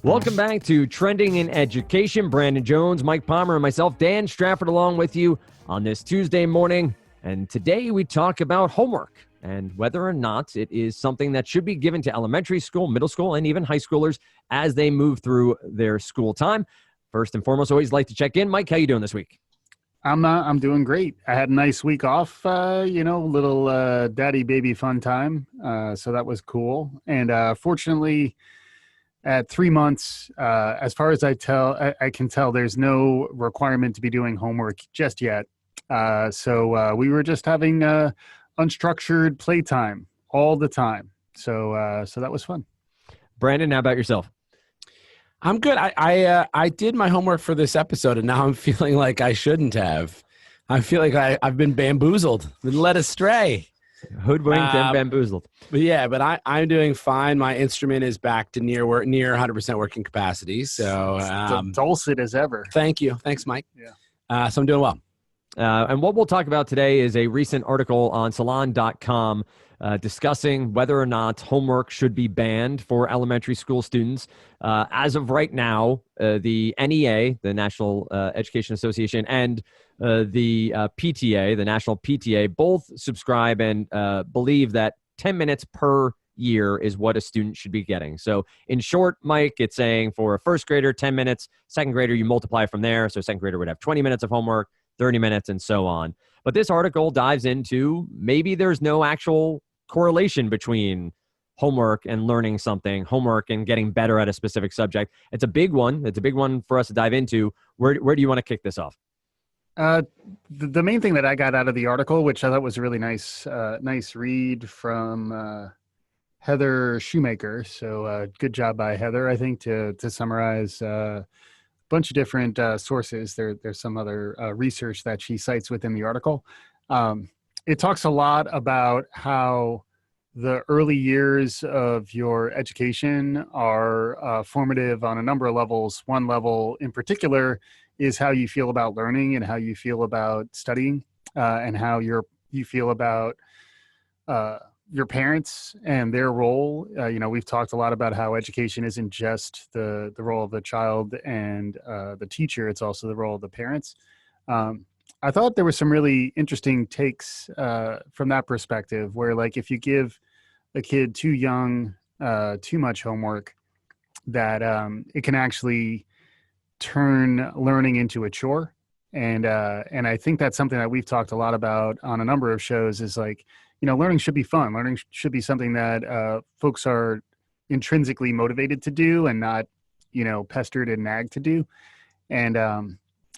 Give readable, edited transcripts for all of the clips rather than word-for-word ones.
Welcome back to Trending in Education. Brandon Jones, Mike Palmer, and myself, Dan Strafford, along with you on this Tuesday morning. And today we talk about homework and whether or not it is something that should be given to elementary school, middle school, and even high schoolers as they move through their school time. First and foremost, always like to check in. Mike, how you doing this week? I'm doing great. I had a nice week off, little daddy baby fun time. So that was cool. And fortunately, at 3 months, as far as I can tell, there's no requirement to be doing homework just yet. So we were just having unstructured playtime all the time. So that was fun. Brandon, how about yourself? I'm good. I did my homework for this episode, and now I'm feeling like I shouldn't have. I feel like I've been bamboozled, been led astray. Hoodwinked and bamboozled. But I'm doing fine. My instrument is back to near 100% working capacity. So dulcet as ever. Thank you. Thanks, Mike. Yeah. So I'm doing well. And what we'll talk about today is a recent article on Salon.com discussing whether or not homework should be banned for elementary school students. As of right now, the NEA, the National Education Association, and the PTA, the National PTA, both subscribe and believe that 10 minutes per year is what a student should be getting. So in short, Mike, it's saying for a first grader, 10 minutes, second grader, you multiply from there. So second grader would have 20 minutes of homework, 30 minutes, and so on. But this article dives into maybe there's no actual correlation between homework and learning something, homework and getting better at a specific subject. It's a big one. It's a big one for us to dive into. Where do you want to kick this off? The main thing that I got out of the article, which I thought was a really nice read from Heather Shoemaker. So good job by Heather, I think, to summarize a bunch of different sources. There's some other research that she cites within the article. It talks a lot about how the early years of your education are formative on a number of levels. One level in particular is how you feel about learning and how you feel about studying, and how you feel about your parents and their role. We've talked a lot about how education isn't just the role of the child and the teacher, it's also the role of the parents. I thought there were some really interesting takes from that perspective, where like if you give a kid too young too much homework, that it can actually turn learning into a chore. And I think that's something that we've talked a lot about on a number of shows, is like, learning should be fun. Learning should be something that folks are intrinsically motivated to do and not, pestered and nagged to do. And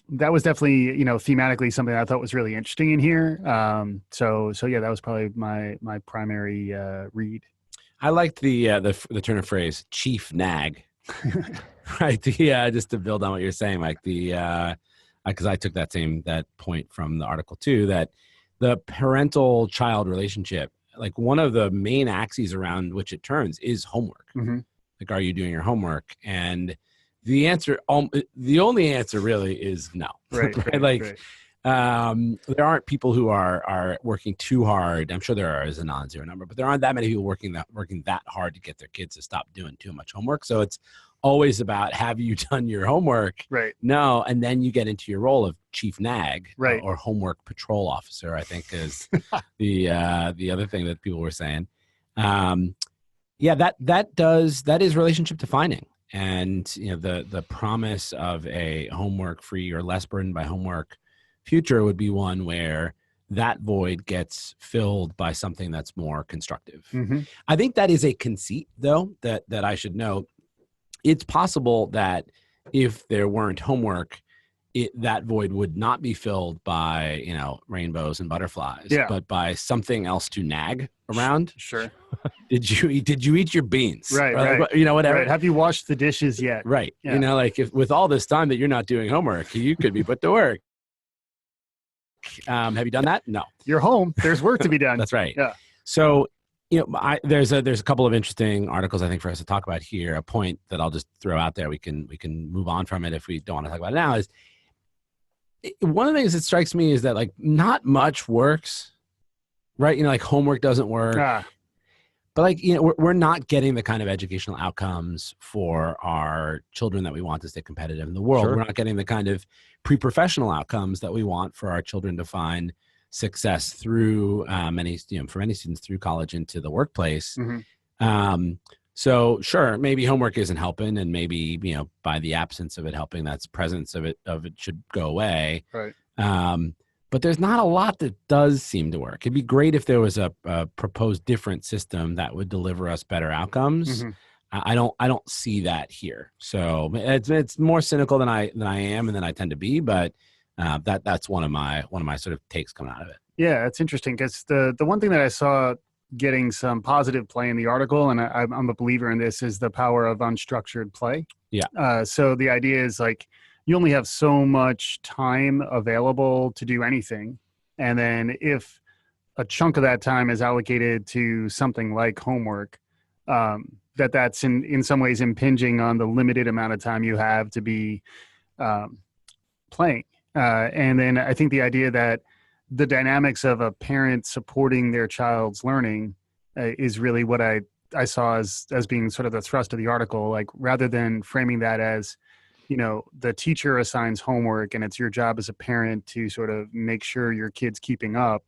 that was definitely, thematically something I thought was really interesting in here. So yeah, that was probably my primary read. I liked the turn of phrase, chief nag. Right. Just to build on what you're saying, like because I took that point from the article too, that the parental-child relationship, like one of the main axes around which it turns is homework. Mm-hmm. Like, are you doing your homework? And the only answer really is no. Right. Right? There aren't people who are working too hard. I'm sure there is a non-zero number, but there aren't that many people working that hard to get their kids to stop doing too much homework. So it's always about, have you done your homework? Right. No. And then you get into your role of chief nag, right, or homework patrol officer, I think is the other thing that people were saying. That is relationship defining. And, the promise of a homework-free or less burdened by homework future would be one where that void gets filled by something that's more constructive. Mm-hmm. I think that is a conceit, though, that I should note. It's possible that if there weren't homework, that void would not be filled by, rainbows and butterflies, but by something else to nag around. Sure. Did you eat your beans? Right. Whatever. Right. Have you washed the dishes yet? Right. Yeah. If with all this time that you're not doing homework, you could be put to work. Have you done that? No. You're home. There's work to be done. That's right. Yeah. So, there's a couple of interesting articles I think for us to talk about here. A point that I'll just throw out there. We can move on from it if we don't want to talk about it now. Is one of the things that strikes me is that like not much works, right? Like homework doesn't work. But like, you know, we're not getting the kind of educational outcomes for our children that we want to stay competitive in the world. Sure. We're not getting the kind of pre-professional outcomes that we want for our children to find success through for many students through college into the workplace. So sure, maybe homework isn't helping, and maybe, you know, by the absence of it helping, that's presence of it should go away. Right. But there's not a lot that does seem to work. It'd be great if there was a proposed different system that would deliver us better outcomes. I don't see that here. So it's more cynical than I am and than I tend to be. But that's one of my sort of takes coming out of it. Yeah, it's interesting because the one thing that I saw getting some positive play in the article, and I'm a believer in this, is the power of unstructured play. Yeah. So the idea is like, you only have so much time available to do anything. And then if a chunk of that time is allocated to something like homework, that's in some ways impinging on the limited amount of time you have to be playing. And then I think the idea that the dynamics of a parent supporting their child's learning is really what I saw as being sort of the thrust of the article. Like, rather than framing that as, you know, the teacher assigns homework and it's your job as a parent to sort of make sure your kid's keeping up.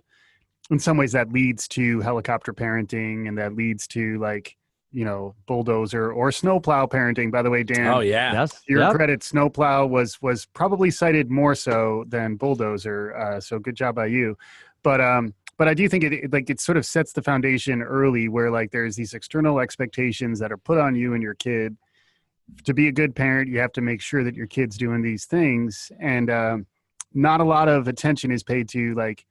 In some ways that leads to helicopter parenting, and that leads to, like, you know, bulldozer or snowplow parenting. By the way, Dan, Oh yeah. Yes. your credit, snowplow was probably cited more so than bulldozer. So good job by you. But I do think it sort of sets the foundation early, where like there's these external expectations that are put on you and your kid. To be a good parent, you have to make sure that your kid's doing these things. And not a lot of attention is paid to, like,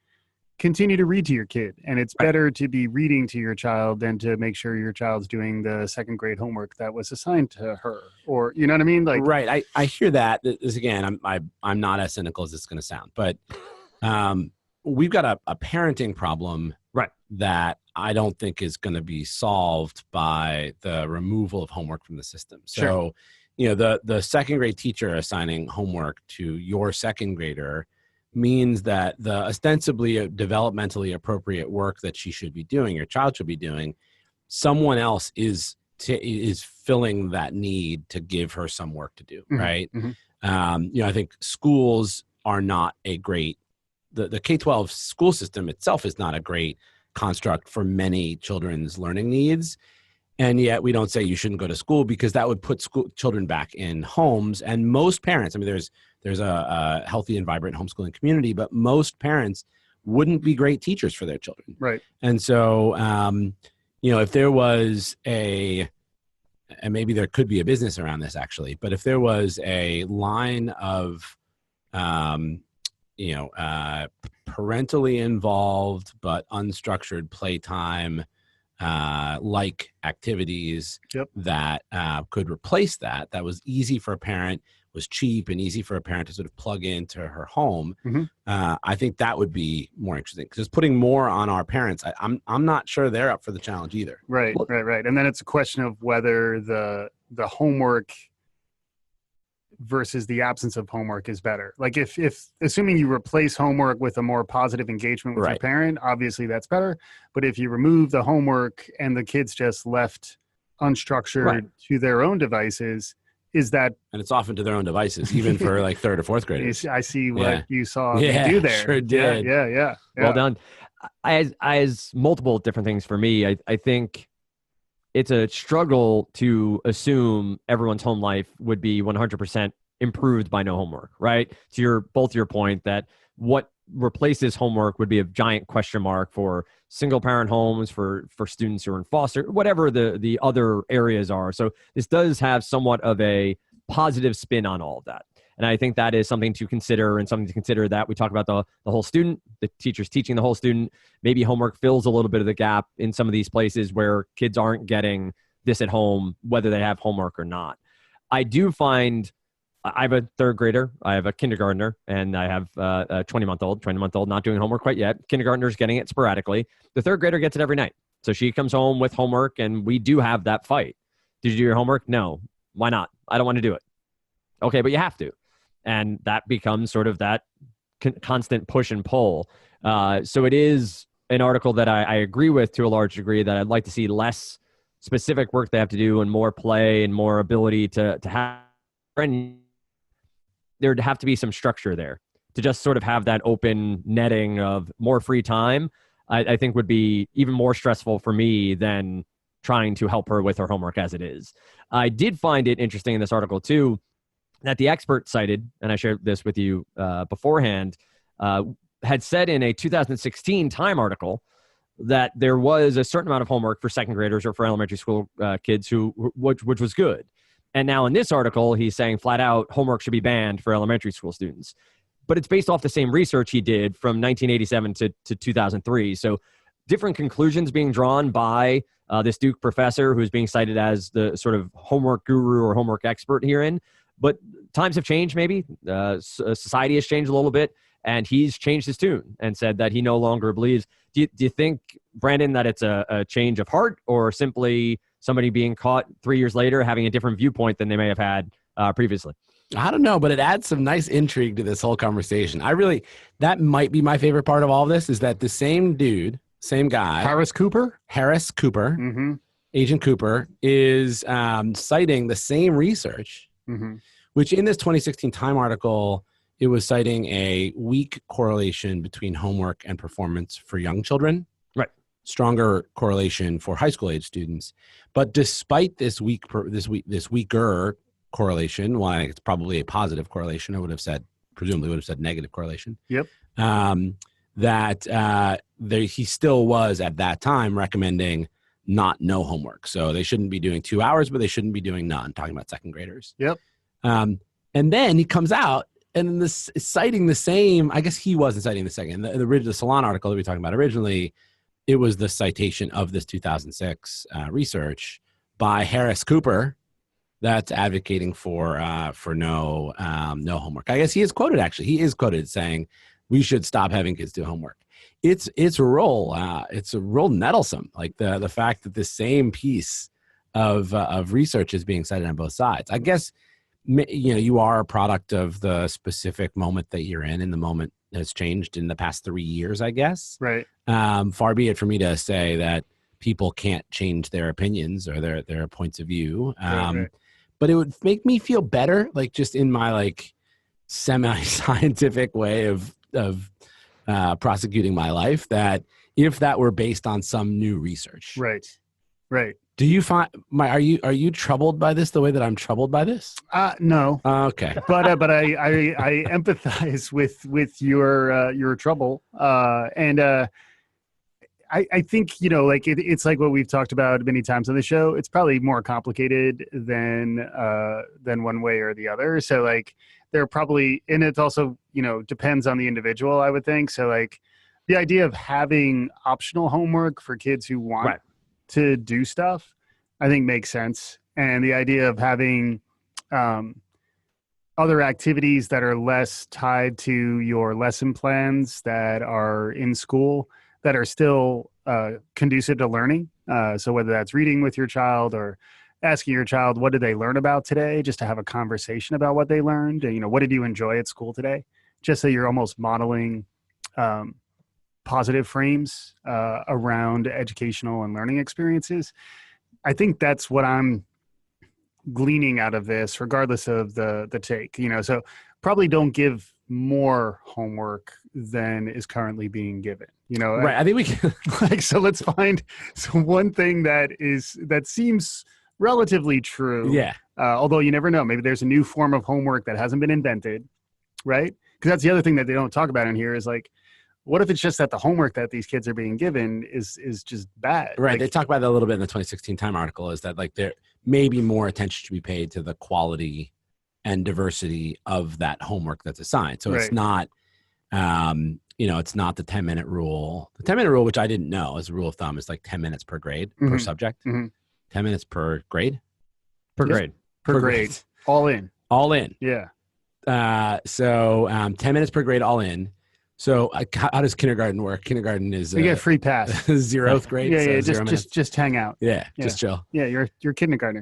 continue to read to your kid. And it's better to be reading to your child than to make sure your child's doing the second grade homework that was assigned to her. Or, you know what I mean? Like, right. I hear that. This, again, I'm not as cynical as it's going to sound, but we've got a parenting problem, Right, that I don't think is going to be solved by the removal of homework from the system. So, Sure. you know, the second grade teacher assigning homework to your second grader means that the ostensibly developmentally appropriate work that she should be doing, your child should be doing, someone else is filling that need to give her some work to do. Right. You know, I think schools are not a great, the K-12 school system itself is not a great construct for many children's learning needs. And yet we don't say you shouldn't go to school, because that would put children back in homes. And most parents, I mean, there's a healthy and vibrant homeschooling community, but most parents wouldn't be great teachers for their children. right. And so, you know, if there was and maybe there could be a business around this actually, but if there was a line of, parentally involved but unstructured playtime like activities that could replace that was easy for a parent, was cheap and easy for a parent to sort of plug into her home, I think that would be more interesting, because putting more on our parents, I'm not sure they're up for the challenge either. Right. And then it's a question of whether the homework versus the absence of homework is better. Like, if assuming you replace homework with a more positive engagement with your parent, obviously that's better. But if you remove the homework and the kid's just left unstructured to their own devices, is that... And it's often to their own devices, even for like third or fourth graders. I see what you saw me do there. Sure did. Yeah. Well done. As multiple different things for me, I think it's a struggle to assume everyone's home life would be 100% improved by no homework, right? To your point that what replaces homework would be a giant question mark for single parent homes, for students who are in foster, whatever the other areas are. So this does have somewhat of a positive spin on all of that. And I think that is something to consider, and something to consider that we talk about the whole student, the teachers teaching the whole student. Maybe homework fills a little bit of the gap in some of these places where kids aren't getting this at home, whether they have homework or not. I do find, I have a third grader, I have a kindergartner, and I have a 20-month-old not doing homework quite yet. Kindergartner's getting it sporadically. The third grader gets it every night. So she comes home with homework, and we do have that fight. Did you do your homework? No. Why not? I don't want to do it. Okay, but you have to. And that becomes sort of that constant push and pull. So it is an article that I agree with to a large degree, that I'd like to see less specific work they have to do and more play and more ability to have. And there'd have to be some structure there to just sort of have that open netting of more free time. I think would be even more stressful for me than trying to help her with her homework as it is. I did find it interesting in this article too, that the expert cited, and I shared this with you beforehand, had said in a 2016 Time article that there was a certain amount of homework for second graders or for elementary school kids which was good. And now in this article, he's saying flat out homework should be banned for elementary school students. But it's based off the same research he did from 1987 to 2003. So different conclusions being drawn by this Duke professor who's being cited as the sort of homework guru or homework expert herein. But times have changed, maybe. Society has changed a little bit, and he's changed his tune and said that he no longer believes. Do you think, Brandon, that it's a change of heart, or simply somebody being caught 3 years later having a different viewpoint than they may have had previously? I don't know, but it adds some nice intrigue to this whole conversation. That might be my favorite part of all of this, is that the same dude, same guy, Harris Cooper, mm-hmm. Agent Cooper, is citing the same research, mm-hmm. which in this 2016 Time article, it was citing a weak correlation between homework and performance for young children. Right. Stronger correlation for high school age students. But despite this weaker correlation, well, it's probably a positive correlation. Presumably would have said negative correlation. Yep. He still was at that time recommending no homework. So they shouldn't be doing 2 hours, but they shouldn't be doing none, talking about second graders. Yep. And then he comes out and this citing the same, I guess he wasn't citing the second, the Salon article that we were talking about originally, it was the citation of this 2006 research by Harris Cooper that's advocating for no homework. I guess he is quoted saying we should stop having kids do homework. It's a real nettlesome, like the fact that the same piece of research is being cited on both sides. I guess, you are a product of the specific moment that you're in, and the moment has changed in the past 3 years, I guess. Right. Far be it for me to say that people can't change their opinions or their points of view. Right. But it would make me feel better, like just in my like semi-scientific way of prosecuting my life, that if that were based on some new research. Right. Do you find are you troubled by this the way that I'm troubled by this? No. Okay. But I empathize with your trouble. And I think, like it's like what we've talked about many times on the show. It's probably more complicated than one way or the other. So like they're probably, and it's also, depends on the individual, I would think. So like the idea of having optional homework for kids who want right. to do stuff, I think makes sense. And the idea of having other activities that are less tied to your lesson plans that are in school that are still conducive to learning. So whether that's reading with your child or asking your child, what did they learn about today? Just to have a conversation about what they learned. What did you enjoy at school today? Just so you're almost modeling positive frames around educational and learning experiences. I think that's what I'm gleaning out of this, regardless of the take, so probably don't give more homework than is currently being given, Right. I think we can so let's find one thing that seems relatively true. Yeah. Although you never know, maybe there's a new form of homework that hasn't been invented, right? Because that's the other thing that they don't talk about in here is like, what if it's just that the homework that these kids are being given is just bad? Right. Like, they talk about that a little bit in the 2016 Time article, is that like there may be more attention to be paid to the quality and diversity of that homework that's assigned. So It's not, it's not the 10-minute rule. The 10-minute rule, which I didn't know as a rule of thumb, is like 10 minutes per grade, per subject. Mm-hmm. 10 minutes per grade? Per grade. Per grade. All in. All in. Yeah. 10 minutes per grade, all in. So how does kindergarten work? Kindergarten is you get free pass. 0th grade. Yeah, so just hang out. Yeah, just chill. Yeah, you're kindergartner.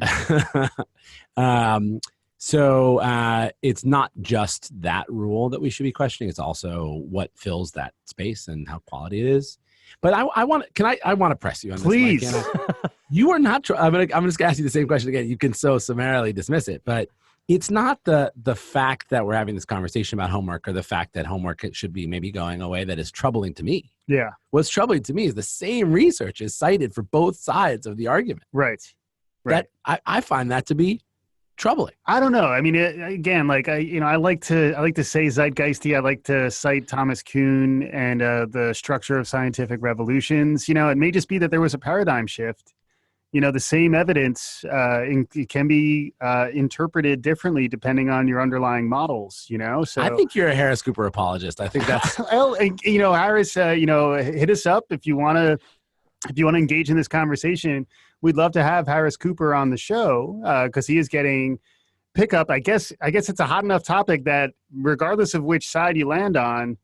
So it's not just that rule that we should be questioning. It's also what fills that space and how quality it is. But I want to press you on Please. this, Mike, can I? You are not. I'm just gonna ask you the same question again. You can so summarily dismiss it, but it's not the fact that we're having this conversation about homework or the fact that homework should be maybe going away that is troubling to me. Yeah. What's troubling to me is the same research is cited for both sides of the argument. Right. That I find that to be troubling. I don't know. I mean, again, like I like to say zeitgeisty. I like to cite Thomas Kuhn and the structure of scientific revolutions. It may just be that there was a paradigm shift. The same evidence it can be interpreted differently depending on your underlying models. So I think you're a Harris Cooper apologist. I think that's well, Harris. Hit us up if you want to engage in this conversation. We'd love to have Harris Cooper on the show because he is getting pickup. I guess it's a hot enough topic that regardless of which side you land on,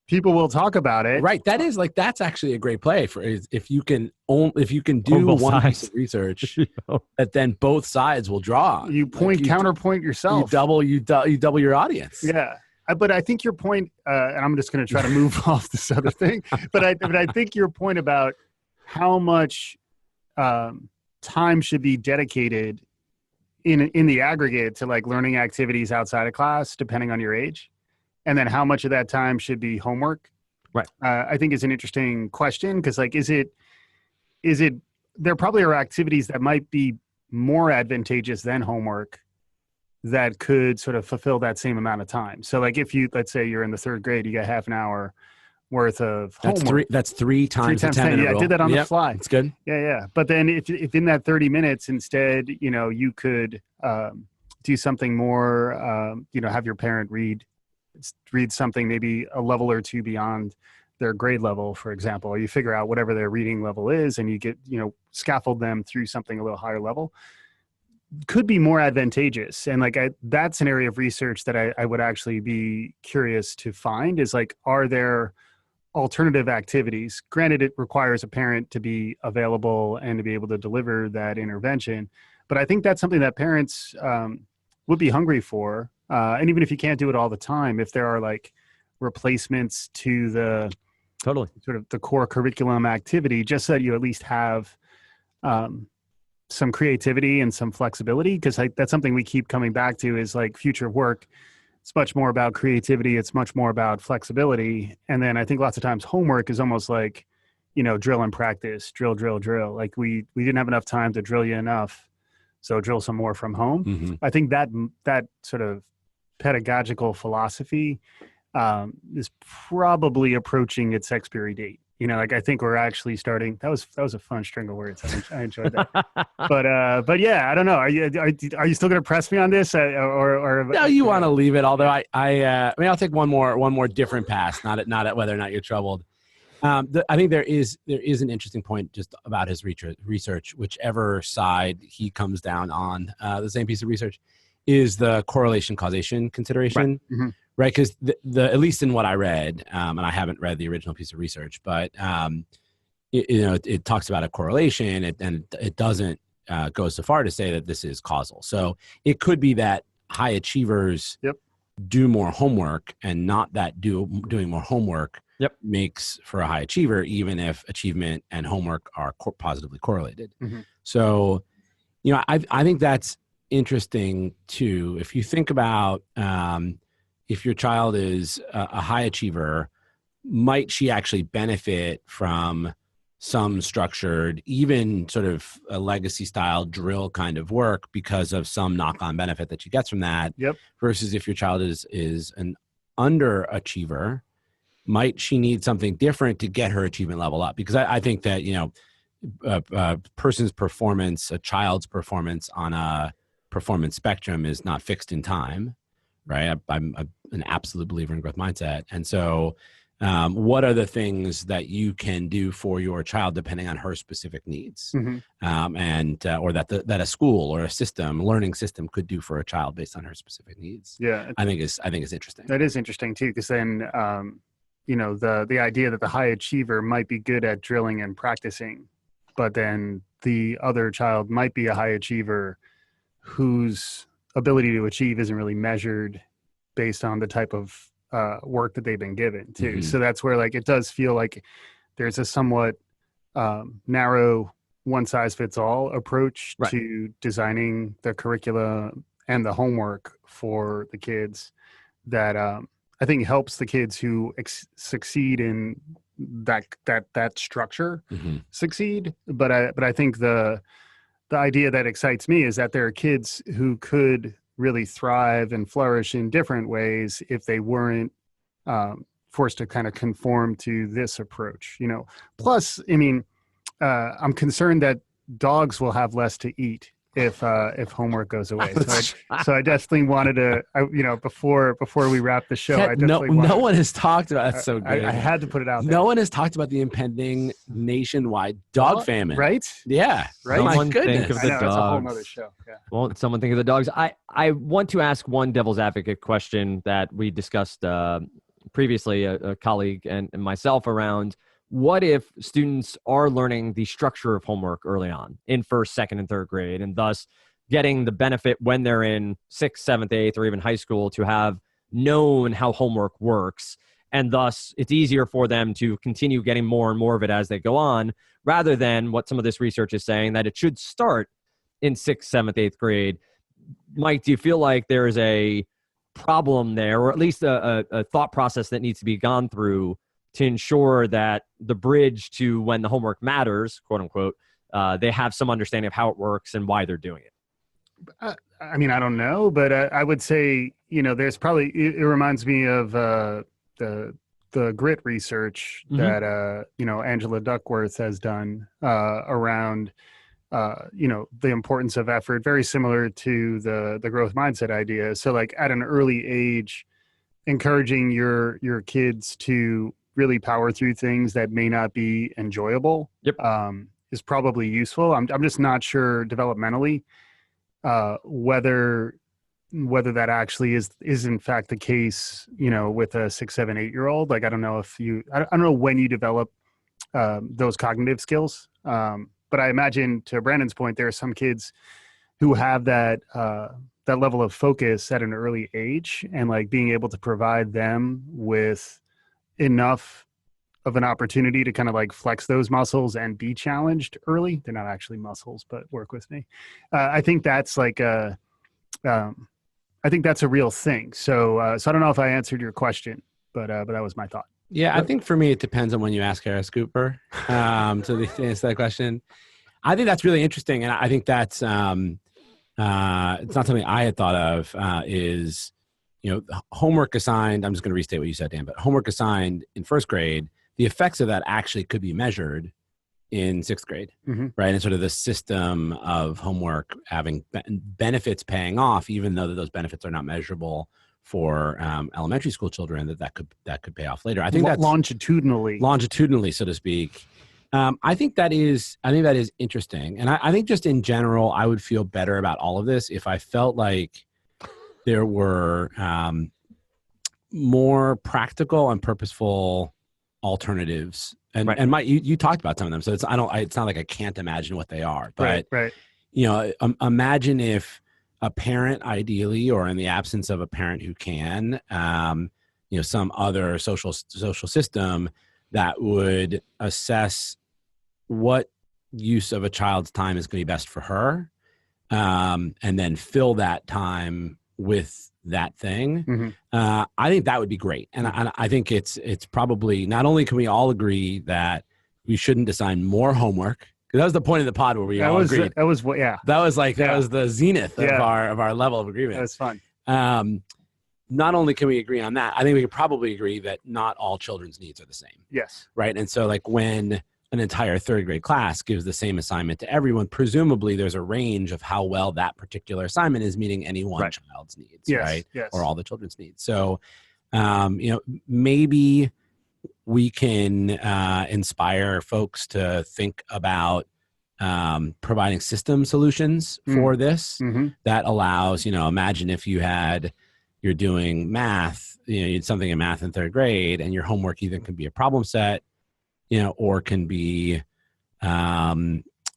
people will talk about it. Right. That's actually a great play for if you can do one piece of research that then both sides will draw. You counterpoint yourself. You double your audience. Yeah. But I think your point, and I'm just going to try to move off this other thing, but I think your point about how much time should be dedicated in the aggregate to like learning activities outside of class, depending on your age, and then how much of that time should be homework. Right. I think is an interesting question because like, is it, there probably are activities that might be more advantageous than homework that could sort of fulfill that same amount of time. So like if let's say you're in the third grade, you got half an hour worth of homework. That's three times 10. Yeah, I did that on the fly. It's good. Yeah. But then if in that 30 minutes instead, you could do something more, have your parent read something maybe a level or two beyond their grade level, for example, or you figure out whatever their reading level is and you get, scaffold them through something a little higher level, could be more advantageous. And like that's an area of research that I would actually be curious to find is like, are there alternative activities? Granted, it requires a parent to be available and to be able to deliver that intervention. But I think that's something that parents would be hungry for. And even if you can't do it all the time, if there are like replacements to the totally sort of the core curriculum activity, just so that you at least have some creativity and some flexibility, because that's something we keep coming back to is like future work. It's much more about creativity. It's much more about flexibility. And then I think lots of times homework is almost like, drill and practice, drill. Like we didn't have enough time to drill you enough. So drill some more from home. Mm-hmm. I think that sort of pedagogical philosophy is probably approaching its expiry date. I think we're actually starting. That was a fun string of words. I enjoyed that. but yeah, I don't know. Are you still going to press me on this, or no? You want to leave it? Although I mean, I'll take one more different pass. Not at whether or not you're troubled. I think there is an interesting point just about his research. Whichever side he comes down on, the same piece of research is the correlation causation consideration. Right. Mm-hmm. Right, because the at least in what I read, and I haven't read the original piece of research, but it talks about a correlation, and it doesn't go so far to say that this is causal. So it could be that high achievers do more homework, and not that doing more homework makes for a high achiever, even if achievement and homework are positively correlated. Mm-hmm. So, I think that's interesting too. If you think about if your child is a high achiever, might she actually benefit from some structured, even sort of a legacy style drill kind of work because of some knock-on benefit that she gets from that? Yep. Versus if your child is an underachiever, might she need something different to get her achievement level up? Because I think that, a person's performance, a child's performance on a performance spectrum is not fixed in time. Right. I'm an absolute believer in growth mindset. And so what are the things that you can do for your child depending on her specific needs? Mm-hmm. Or that a school or a learning system could do for a child based on her specific needs. Yeah. I think it's interesting. That is interesting too. Because then, the idea that the high achiever might be good at drilling and practicing, but then the other child might be a high achiever whose ability to achieve isn't really measured based on the type of work that they've been given too. Mm-hmm. So that's where like it does feel like there's a somewhat narrow one-size-fits-all approach Right. to designing the curricula and the homework for the kids that I think helps the kids who succeed in that structure succeed. But I think the idea that excites me is that there are kids who could really thrive and flourish in different ways if they weren't forced to kind of conform to this approach. Plus, I mean, I'm concerned that dogs will have less to eat if homework goes away. So I definitely wanted to, before we wrap the show, I definitely no one has talked about. That's so good. I had to put it out there. No one has talked about the impending nationwide dog famine. Right? Yeah. Right. Someone My goodness. think of the I know, dogs. that's a whole nother show. Yeah. Won't someone think of the dogs? I want to ask one devil's advocate question that we discussed previously, a colleague and myself, around what if students are learning the structure of homework early on in first, second, and third grade, and thus getting the benefit when they're in sixth, seventh, eighth, or even high school to have known how homework works. And thus it's easier for them to continue getting more and more of it as they go on, rather than what some of this research is saying, that it should start in sixth, seventh, eighth grade. Mike, do you feel like there's a problem there, or at least a thought process that needs to be gone through to ensure that the bridge to when the homework matters, quote unquote, they have some understanding of how it works and why they're doing it? I mean, I don't know, but I would say, there's probably, it reminds me of the grit research that, Angela Duckworth has done around, the importance of effort, very similar to the growth mindset idea. So like at an early age, encouraging your kids to really power through things that may not be enjoyable is probably useful. I'm just not sure developmentally whether that actually is in fact the case, with a 6, 7, 8-year-old. Like, I don't know I don't know when you develop those cognitive skills. But I imagine, to Brandon's point, there are some kids who have that level of focus at an early age, and like being able to provide them with enough of an opportunity to kind of like flex those muscles and be challenged early. They're not actually muscles, but work with me. I think that's like I think that's a real thing. So I don't know if I answered your question, but that was my thought. Yeah, I think for me, it depends on when you ask Harris Cooper to answer that question. I think that's really interesting. And I think that's, it's not something I had thought of, is, homework assigned. I'm just going to restate what you said, Dan, but homework assigned in first grade, the effects of that actually could be measured in sixth grade, right? And sort of the system of homework having benefits paying off, even though those benefits are not measurable for elementary school children, that could pay off later. I think that's longitudinally, so to speak. I think that is interesting, and I think just in general, I would feel better about all of this if I felt like there were more practical and purposeful alternatives. And right. And Mike, you talked about some of them, so it's not like I can't imagine what they are, but right. Imagine if a parent, ideally, or in the absence of a parent who can, some other social system that would assess what use of a child's time is going to be best for her, and then fill that time with that thing. I think that would be great. And I think it's probably, not only can we all agree that we shouldn't assign more homework, because that was the point of the pod where we all agreed. That was the zenith of our level of agreement. That was fun. Not only can we agree on that, I think we could probably agree that not all children's needs are the same. Yes. Right. And so like when an entire third grade class gives the same assignment to everyone, presumably there's a range of how well that particular assignment is meeting any one child's needs, right? Yes. Or all the children's needs. So, maybe we can inspire folks to think about providing system solutions for this that allows, imagine if you're doing math, you did something in math in third grade, and your homework either can be a problem set, or can be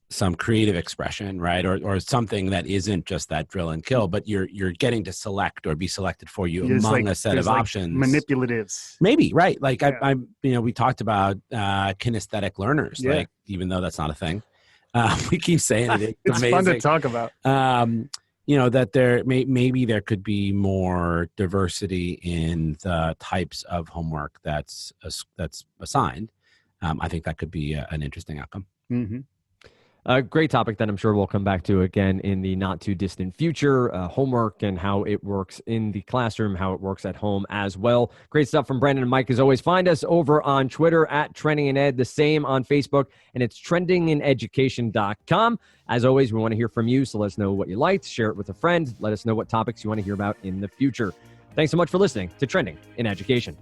some creative expression, right? Or something that isn't just that drill and kill, but you're getting to select or be selected for you It's among like, a set there's of like options. manipulatives. Maybe, right. Like Yeah. I we talked about kinesthetic learners, Yeah. like, even though that's not a thing. We keep saying it. It's amazing. fun to talk about. That there maybe there could be more diversity in the types of homework that's assigned. I think that could be an interesting outcome. Mm-hmm. A great topic that I'm sure we'll come back to again in the not too distant future, homework and how it works in the classroom, how it works at home as well. Great stuff from Brandon and Mike as always. Find us over on Twitter at Trending in Ed, the same on Facebook, and it's trendingineducation.com. As always, we want to hear from you, so let us know what you liked, share it with a friend, let us know what topics you want to hear about in the future. Thanks so much for listening to Trending in Education.